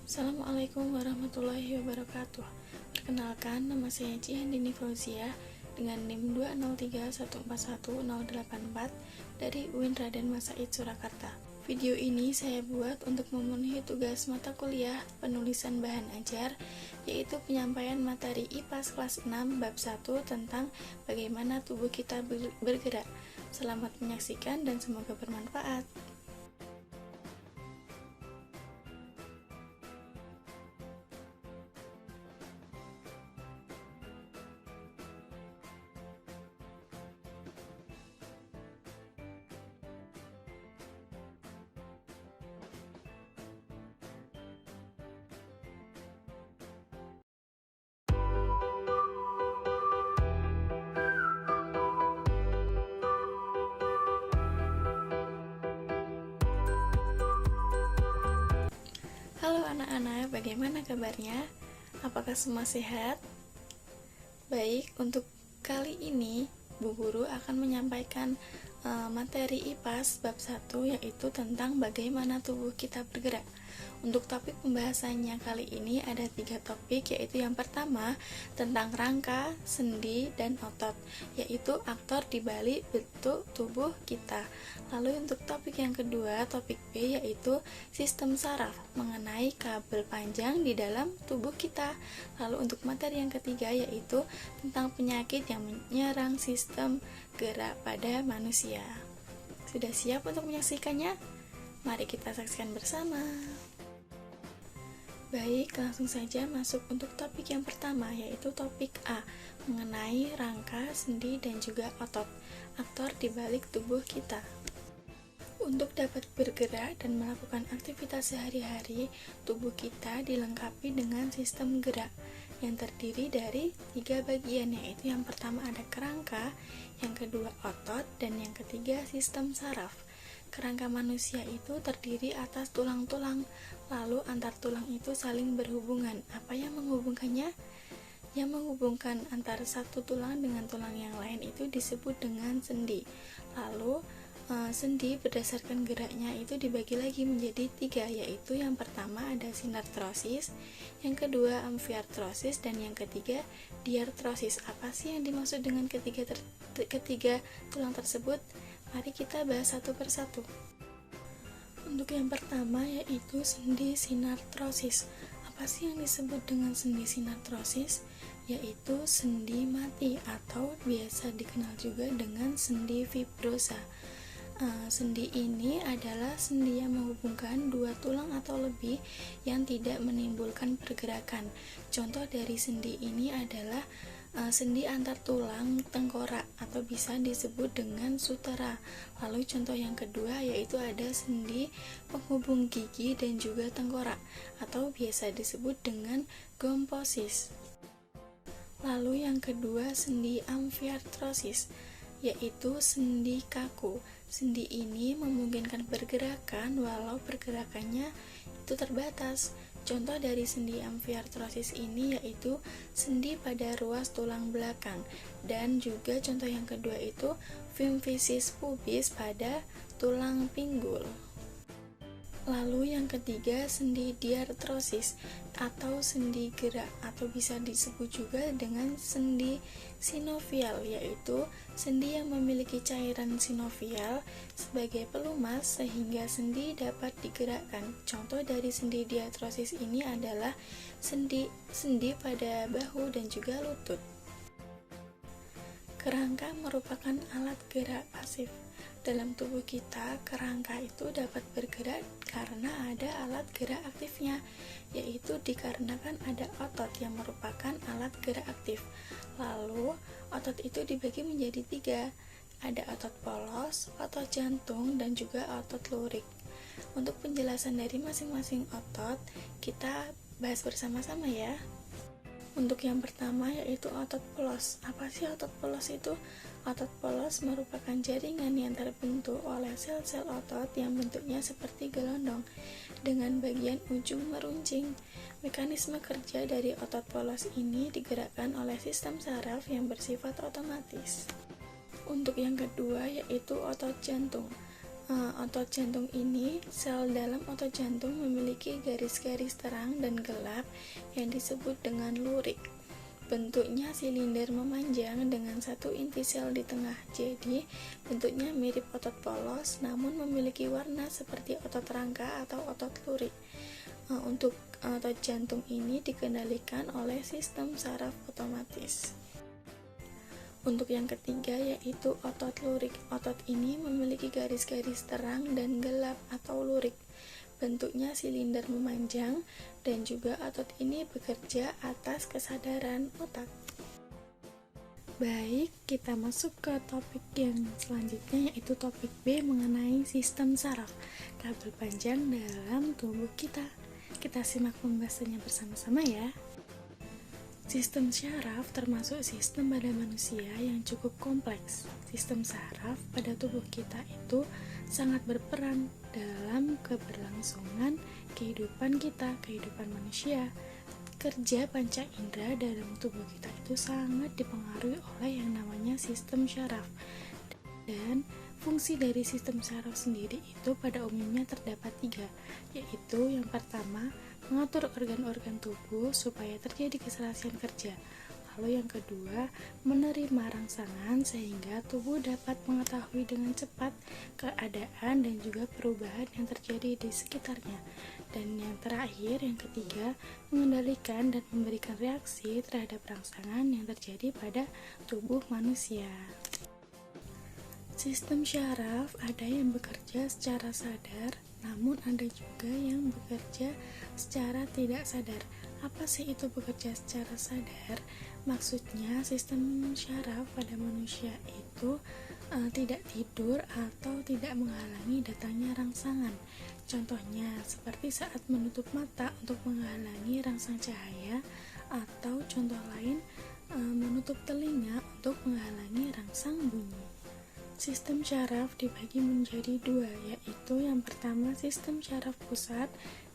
Assalamualaikum warahmatullahi wabarakatuh. Perkenalkan, nama saya Cihandini Fauzia dengan NIM 203141084 dari UIN Raden Mas Said Surakarta. Video ini saya buat untuk memenuhi tugas mata kuliah penulisan bahan ajar, yaitu penyampaian materi IPAS kelas 6 bab 1 tentang bagaimana tubuh kita bergerak. Selamat menyaksikan dan semoga bermanfaat. Halo anak-anak, bagaimana kabarnya? Apakah semua sehat? Baik, untuk kali ini Bu Guru akan menyampaikan materi IPAS bab 1, yaitu tentang bagaimana tubuh kita bergerak. Untuk topik pembahasannya kali ini ada 3 topik, yaitu yang pertama tentang rangka, sendi, dan otot, yaitu aktor di balik bentuk tubuh kita. Lalu untuk topik yang kedua, topik B, yaitu sistem saraf, mengenai kabel panjang di dalam tubuh kita. Lalu untuk materi yang ketiga, yaitu tentang penyakit yang menyerang sistem gerak pada manusia. Sudah siap untuk menyaksikannya? Mari kita saksikan bersama. Baik, langsung saja masuk untuk topik yang pertama, yaitu topik A, mengenai rangka, sendi, dan juga otot, aktor di balik tubuh kita. Untuk dapat bergerak dan melakukan aktivitas sehari-hari, tubuh kita dilengkapi dengan sistem gerak yang terdiri dari 3 bagian, yaitu yang pertama ada kerangka, yang kedua otot, dan yang ketiga sistem saraf. Kerangka manusia itu terdiri atas tulang-tulang, lalu antar tulang itu saling berhubungan. Apa yang menghubungkannya? Yang menghubungkan antara satu tulang dengan tulang yang lain itu disebut dengan sendi. Lalu sendi berdasarkan geraknya itu dibagi lagi menjadi 3, yaitu yang pertama ada sinartrosis, yang kedua amfiartrosis, dan yang ketiga diartrosis. Apa sih yang dimaksud dengan ketiga tulang tersebut? Mari kita bahas satu persatu. Untuk yang pertama yaitu sendi sinartrosis. Apa sih yang disebut dengan sendi sinartrosis? Yaitu sendi mati atau biasa dikenal juga dengan sendi fibrosa. Sendi ini adalah sendi yang menghubungkan 2 tulang atau lebih yang tidak menimbulkan pergerakan. Contoh dari sendi ini adalah sendi antar tulang tengkorak atau bisa disebut dengan sutera. Lalu contoh yang kedua yaitu ada sendi penghubung gigi dan juga tengkorak atau biasa disebut dengan gomposis. Lalu yang kedua sendi amfiartrosis, yaitu sendi kaku. Sendi ini memungkinkan pergerakan walau pergerakannya itu terbatas. Contoh dari sendi amfiartrosis ini yaitu sendi pada ruas tulang belakang, dan juga contoh yang kedua itu pemphisis pubis pada tulang pinggul. Lalu yang ketiga sendi diartrosis atau sendi gerak atau bisa disebut juga dengan sendi sinovial, yaitu sendi yang memiliki cairan sinovial sebagai pelumas sehingga sendi dapat digerakkan. Contoh dari sendi diartrosis ini adalah sendi pada bahu dan juga lutut. Kerangka merupakan alat gerak pasif. Dalam tubuh kita, kerangka itu dapat bergerak karena ada alat gerak aktifnya, yaitu dikarenakan ada otot yang merupakan alat gerak aktif. Lalu, otot itu dibagi menjadi 3. Ada otot polos, otot jantung, dan juga otot lurik. Untuk penjelasan dari masing-masing otot, kita bahas bersama-sama ya. Untuk yang pertama yaitu otot polos. Apa sih otot polos itu? Otot polos merupakan jaringan yang terbentuk oleh sel-sel otot yang bentuknya seperti gelondong dengan bagian ujung meruncing. Mekanisme kerja dari otot polos ini digerakkan oleh sistem saraf yang bersifat otomatis. Untuk yang kedua yaitu otot jantung. Otot jantung ini, sel dalam otot jantung memiliki garis-garis terang dan gelap yang disebut dengan lurik. Bentuknya silinder memanjang dengan satu inti sel di tengah, jadi bentuknya mirip otot polos namun memiliki warna seperti otot rangka atau otot lurik. Untuk otot jantung ini dikendalikan oleh sistem saraf otomatis. Untuk yang ketiga yaitu otot lurik. Otot ini memiliki garis-garis terang dan gelap atau lurik. Bentuknya silinder memanjang dan juga otot ini bekerja atas kesadaran otak. Baik, kita masuk ke topik yang selanjutnya yaitu topik B mengenai sistem saraf, kabel panjang dalam tubuh kita. Kita simak pembahasannya bersama-sama ya. Sistem syaraf termasuk sistem pada manusia yang cukup kompleks. Sistem saraf pada tubuh kita itu sangat berperan dalam keberlangsungan kehidupan kita, kehidupan manusia. Kerja panca indera dalam tubuh kita itu sangat dipengaruhi oleh yang namanya sistem syaraf. Dan fungsi dari sistem saraf sendiri itu pada umumnya terdapat 3, yaitu yang pertama, mengatur organ-organ tubuh supaya terjadi keselarasan kerja. Lalu yang kedua, menerima rangsangan sehingga tubuh dapat mengetahui dengan cepat keadaan dan juga perubahan yang terjadi di sekitarnya. Dan yang terakhir, yang ketiga, mengendalikan dan memberikan reaksi terhadap rangsangan yang terjadi pada tubuh manusia. Sistem syaraf ada yang bekerja secara sadar, namun ada juga yang bekerja secara tidak sadar. Apa sih itu bekerja secara sadar? Maksudnya sistem syaraf pada manusia itu tidak tidur atau tidak menghalangi datangnya rangsangan. Contohnya seperti saat menutup mata untuk menghalangi rangsang cahaya, atau contoh lain menutup telinga untuk menghalangi rangsang bunyi. Sistem syaraf dibagi menjadi 2, yaitu yang pertama sistem syaraf pusat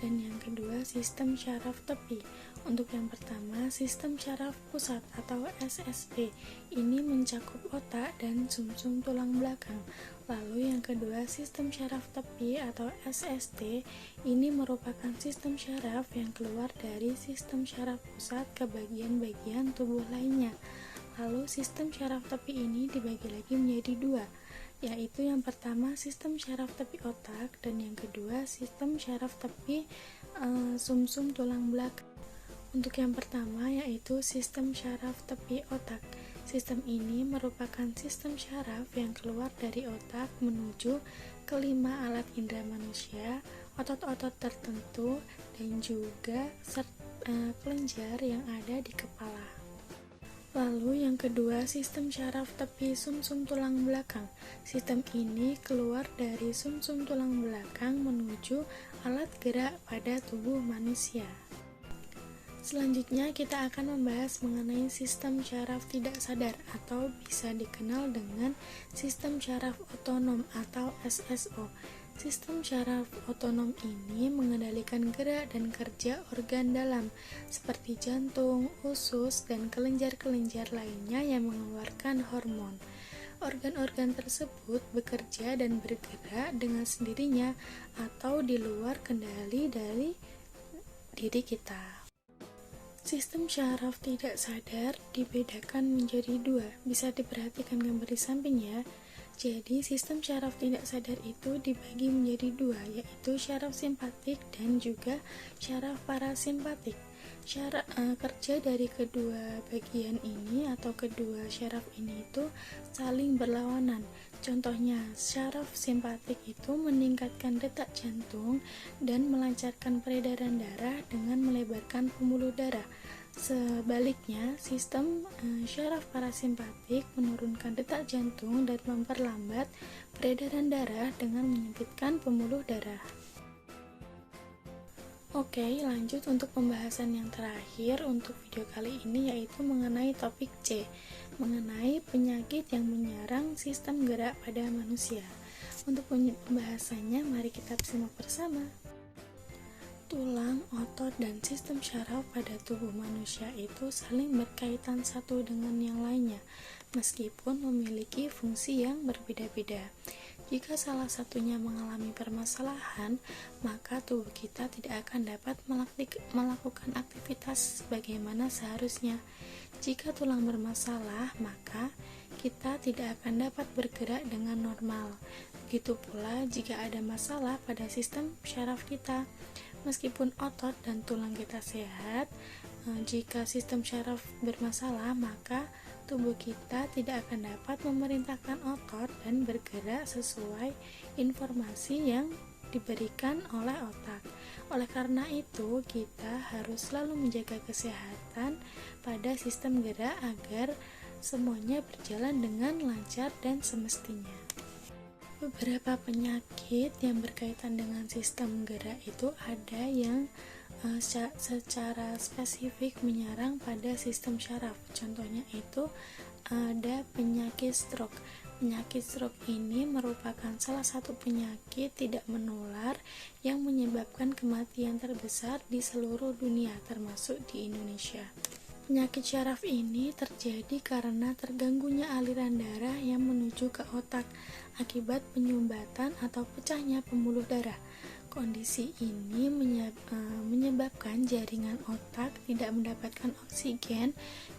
dan yang kedua sistem syaraf tepi. Untuk yang pertama, sistem syaraf pusat atau SSP ini mencakup otak dan sumsum tulang belakang. Lalu yang kedua, sistem syaraf tepi atau SST ini merupakan sistem syaraf yang keluar dari sistem syaraf pusat ke bagian-bagian tubuh lainnya. Lalu sistem syaraf tepi ini dibagi lagi menjadi 2, yaitu yang pertama sistem syaraf tepi otak dan yang kedua sistem syaraf tepi sumsum tulang belakang. Untuk yang pertama yaitu sistem syaraf tepi otak. Sistem ini merupakan sistem syaraf yang keluar dari otak menuju ke 5 alat indera manusia, otot-otot tertentu dan juga kelenjar yang ada di kepala. Lalu yang kedua, sistem syaraf tepi sumsum tulang belakang. Sistem ini keluar dari sumsum tulang belakang menuju alat gerak pada tubuh manusia. Selanjutnya kita akan membahas mengenai sistem syaraf tidak sadar atau bisa dikenal dengan sistem syaraf otonom atau SSO. Sistem syaraf otonom ini mengendalikan gerak dan kerja organ dalam seperti jantung, usus, dan kelenjar-kelenjar lainnya yang mengeluarkan hormon. Organ-organ tersebut bekerja dan bergerak dengan sendirinya atau di luar kendali dari diri kita. Sistem syaraf tidak sadar dibedakan menjadi 2, bisa diperhatikan gambar di samping ya. Jadi sistem syaraf tidak sadar itu dibagi menjadi 2, yaitu syaraf simpatik dan juga syaraf parasimpatik. Kerja dari kedua bagian ini atau kedua syaraf ini itu saling berlawanan. Contohnya, syaraf simpatik itu meningkatkan detak jantung dan melancarkan peredaran darah dengan melebarkan pembuluh darah. Sebaliknya, sistem syaraf parasimpatik menurunkan detak jantung dan memperlambat peredaran darah dengan menyempitkan pembuluh darah. Oke, lanjut untuk pembahasan yang terakhir untuk video kali ini yaitu mengenai topik C, mengenai penyakit yang menyerang sistem gerak pada manusia. Untuk pembahasannya, mari kita simak bersama. Tulang, otot, dan sistem syaraf pada tubuh manusia itu saling berkaitan satu dengan yang lainnya, meskipun memiliki fungsi yang berbeda-beda. Jika salah satunya mengalami permasalahan, maka tubuh kita tidak akan dapat melakukan aktivitas sebagaimana seharusnya. Jika tulang bermasalah, maka kita tidak akan dapat bergerak dengan normal. Begitu pula jika ada masalah pada sistem syaraf kita. Meskipun otot dan tulang kita sehat, jika sistem syaraf bermasalah, maka tubuh kita tidak akan dapat memerintahkan otot dan bergerak sesuai informasi yang diberikan oleh otak. Oleh karena itu, kita harus selalu menjaga kesehatan pada sistem gerak agar semuanya berjalan dengan lancar dan semestinya. Beberapa penyakit yang berkaitan dengan sistem gerak itu ada yang secara spesifik menyerang pada sistem syaraf. Contohnya itu ada penyakit stroke. Penyakit stroke ini merupakan salah satu penyakit tidak menular yang menyebabkan kematian terbesar di seluruh dunia, termasuk di Indonesia. Penyakit syaraf ini terjadi karena terganggunya aliran darah yang menuju ke otak akibat penyumbatan atau pecahnya pembuluh darah. Kondisi ini menyebabkan jaringan otak tidak mendapatkan oksigen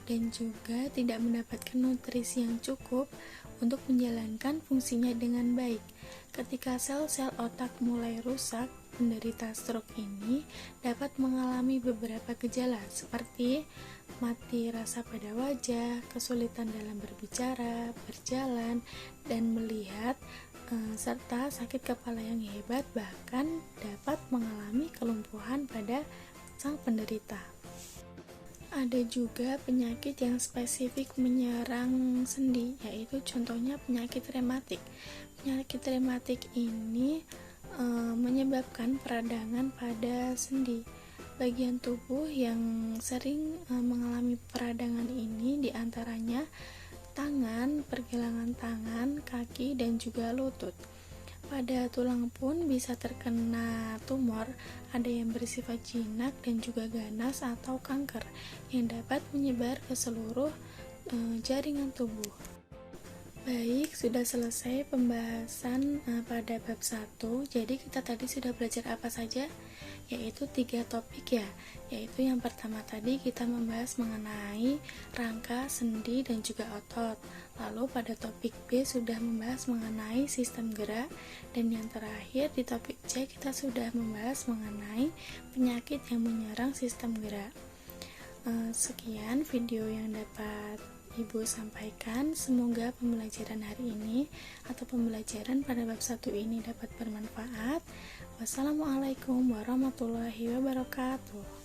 dan juga tidak mendapatkan nutrisi yang cukup untuk menjalankan fungsinya dengan baik. Ketika sel-sel otak mulai rusak, penderita stroke ini dapat mengalami beberapa gejala seperti mati rasa pada wajah, kesulitan dalam berbicara, berjalan, dan melihat, serta sakit kepala yang hebat, bahkan dapat mengalami kelumpuhan pada sang penderita. Ada juga penyakit yang spesifik menyerang sendi, yaitu contohnya penyakit rematik. Penyakit rematik ini menyebabkan peradangan pada sendi. Bagian tubuh yang sering mengalami peradangan ini diantaranya tangan, pergelangan tangan, kaki, dan juga lutut. Pada tulang pun bisa terkena tumor, ada yang bersifat jinak dan juga ganas atau kanker yang dapat menyebar ke seluruh jaringan tubuh. Baik, sudah selesai pembahasan pada bab 1. Jadi kita tadi sudah belajar apa saja? Yaitu 3 topik ya. Yaitu yang pertama tadi kita membahas mengenai rangka, sendi, dan juga otot. Lalu pada topik B sudah membahas mengenai sistem gerak. Dan yang terakhir di topik C kita sudah membahas mengenai penyakit yang menyerang sistem gerak. Sekian video yang dapat Ibu sampaikan. Semoga pembelajaran hari ini atau pembelajaran pada bab 1 ini dapat bermanfaat. Wassalamualaikum warahmatullahi wabarakatuh.